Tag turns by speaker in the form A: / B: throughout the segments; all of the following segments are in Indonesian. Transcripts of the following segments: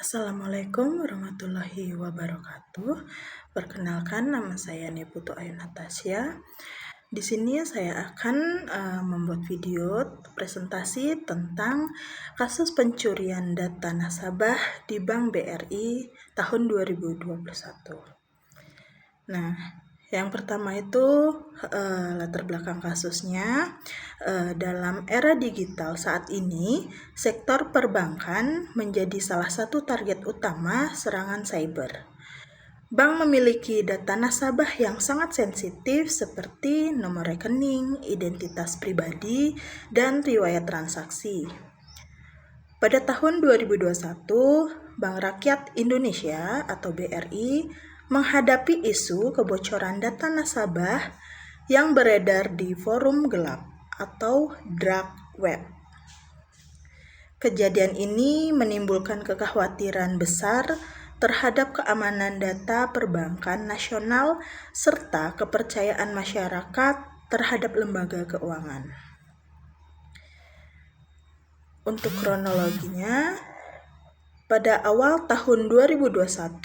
A: Assalamualaikum warahmatullahi wabarakatuh. Perkenalkan, nama saya Niputu Ayu Natasya. Di sini saya akan membuat video presentasi tentang kasus pencurian data nasabah di Bank BRI tahun 2021. Nah, yang pertama itu latar belakang kasusnya. Dalam era digital saat ini, sektor perbankan menjadi salah satu target utama serangan cyber. Bank memiliki data nasabah yang sangat sensitif seperti nomor rekening, identitas pribadi, dan riwayat transaksi. Pada tahun 2021, Bank Rakyat Indonesia atau BRI menghadapi isu kebocoran data nasabah yang beredar di forum gelap atau dark web. Kejadian ini menimbulkan kekhawatiran besar terhadap keamanan data perbankan nasional serta kepercayaan masyarakat terhadap lembaga keuangan. Untuk kronologinya, pada awal tahun 2021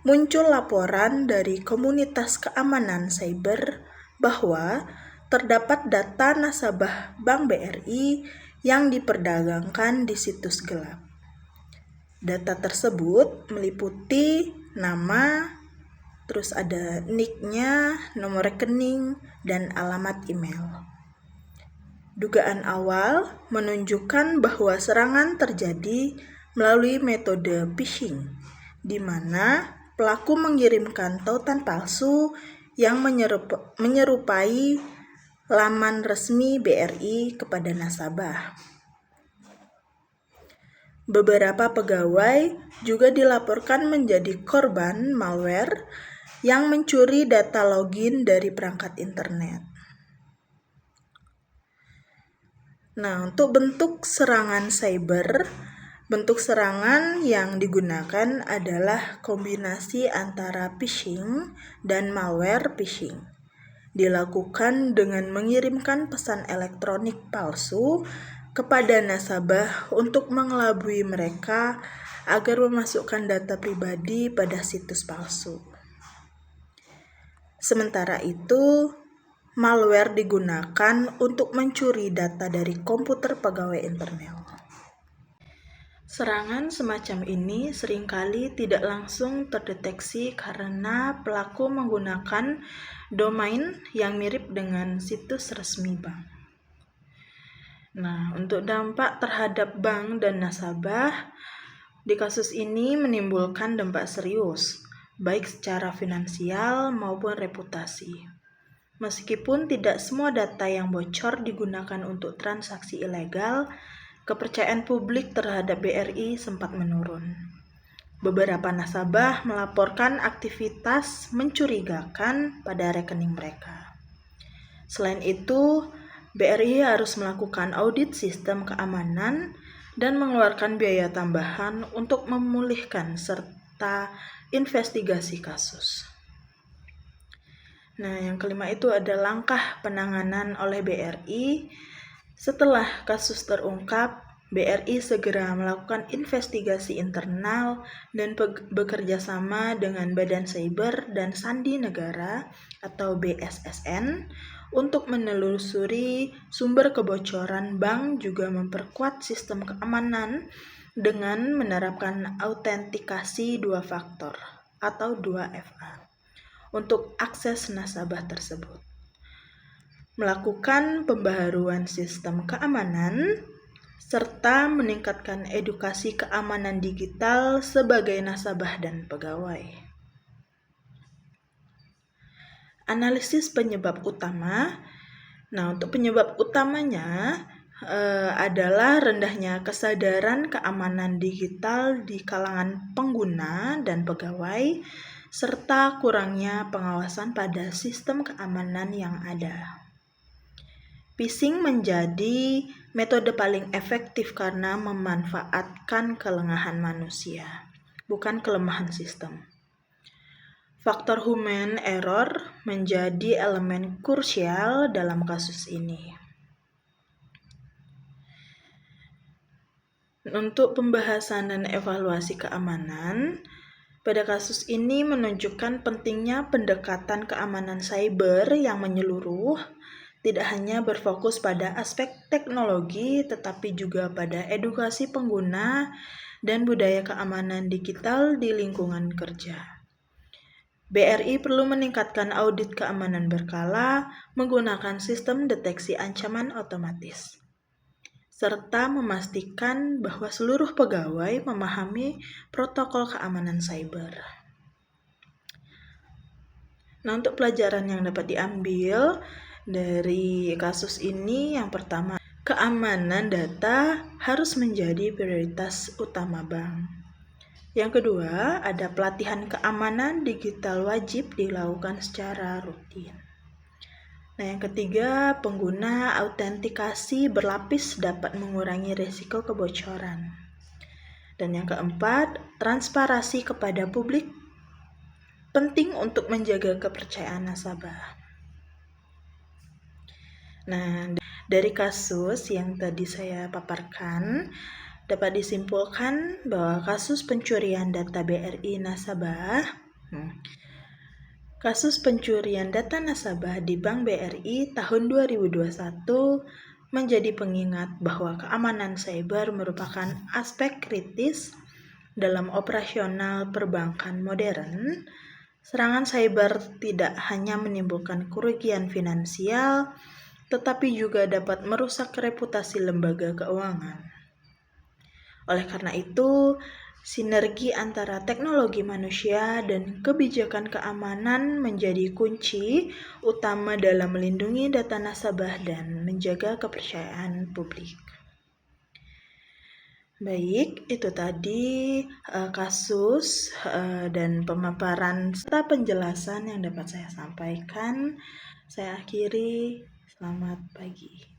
A: muncul laporan dari komunitas keamanan cyber bahwa terdapat data nasabah Bank BRI yang diperdagangkan di situs gelap. Data tersebut meliputi nama, terus ada nick-nya, nomor rekening, dan alamat email. Dugaan awal menunjukkan bahwa serangan terjadi melalui metode phishing, di mana pelaku mengirimkan tautan palsu yang menyerupai laman resmi BRI kepada nasabah. Beberapa pegawai juga dilaporkan menjadi korban malware yang mencuri data login dari perangkat internet. Nah, untuk bentuk serangan cyber, bentuk serangan yang digunakan adalah kombinasi antara phishing dan malware phishing. Dilakukan dengan mengirimkan pesan elektronik palsu kepada nasabah untuk mengelabui mereka agar memasukkan data pribadi pada situs palsu. Sementara itu, malware digunakan untuk mencuri data dari komputer pegawai internal. Serangan semacam ini seringkali tidak langsung terdeteksi karena pelaku menggunakan domain yang mirip dengan situs resmi bank. Nah, untuk dampak terhadap bank dan nasabah, di kasus ini menimbulkan dampak serius, baik secara finansial maupun reputasi. Meskipun tidak semua data yang bocor digunakan untuk transaksi ilegal, kepercayaan publik terhadap BRI sempat menurun. Beberapa nasabah melaporkan aktivitas mencurigakan pada rekening mereka. Selain itu, BRI harus melakukan audit sistem keamanan dan mengeluarkan biaya tambahan untuk memulihkan serta investigasi kasus. Nah, yang kelima itu ada langkah penanganan oleh BRI. Setelah kasus terungkap, BRI segera melakukan investigasi internal dan bekerja sama dengan Badan Cyber dan Sandi Negara atau BSSN untuk menelusuri sumber kebocoran bank, juga memperkuat sistem keamanan dengan menerapkan autentikasi 2 faktor atau 2FA untuk akses nasabah tersebut. Melakukan pembaharuan sistem keamanan serta meningkatkan edukasi keamanan digital sebagai nasabah dan pegawai. Analisis penyebab utama. Nah, untuk penyebab utamanya adalah rendahnya kesadaran keamanan digital di kalangan pengguna dan pegawai, serta kurangnya pengawasan pada sistem keamanan yang ada. Phishing menjadi metode paling efektif karena memanfaatkan kelengahan manusia, bukan kelemahan sistem. Faktor human error menjadi elemen krusial dalam kasus ini. Untuk pembahasan dan evaluasi keamanan, pada kasus ini menunjukkan pentingnya pendekatan keamanan cyber yang menyeluruh, tidak hanya berfokus pada aspek teknologi, tetapi juga pada edukasi pengguna dan budaya keamanan digital di lingkungan kerja. BRI perlu meningkatkan audit keamanan berkala menggunakan sistem deteksi ancaman otomatis, serta memastikan bahwa seluruh pegawai memahami protokol keamanan cyber. Nah, untuk pelajaran yang dapat diambil dari kasus ini, yang pertama, keamanan data harus menjadi prioritas utama bank. Yang kedua, ada pelatihan keamanan digital wajib dilakukan secara rutin. Nah, yang ketiga, pengguna autentikasi berlapis dapat mengurangi risiko kebocoran. Dan yang keempat, transparansi kepada publik penting untuk menjaga kepercayaan nasabah. Nah, dari kasus yang tadi saya paparkan, dapat disimpulkan bahwa kasus pencurian data BRI nasabah, kasus pencurian data nasabah di Bank BRI tahun 2021 menjadi pengingat bahwa keamanan cyber merupakan aspek kritis dalam operasional perbankan modern. Serangan cyber tidak hanya menimbulkan kerugian finansial, tetapi juga dapat merusak reputasi lembaga keuangan. Oleh karena itu, sinergi antara teknologi manusia dan kebijakan keamanan menjadi kunci utama dalam melindungi data nasabah dan menjaga kepercayaan publik. Baik, itu tadi kasus dan pemaparan serta penjelasan yang dapat saya sampaikan. Saya akhiri, selamat pagi.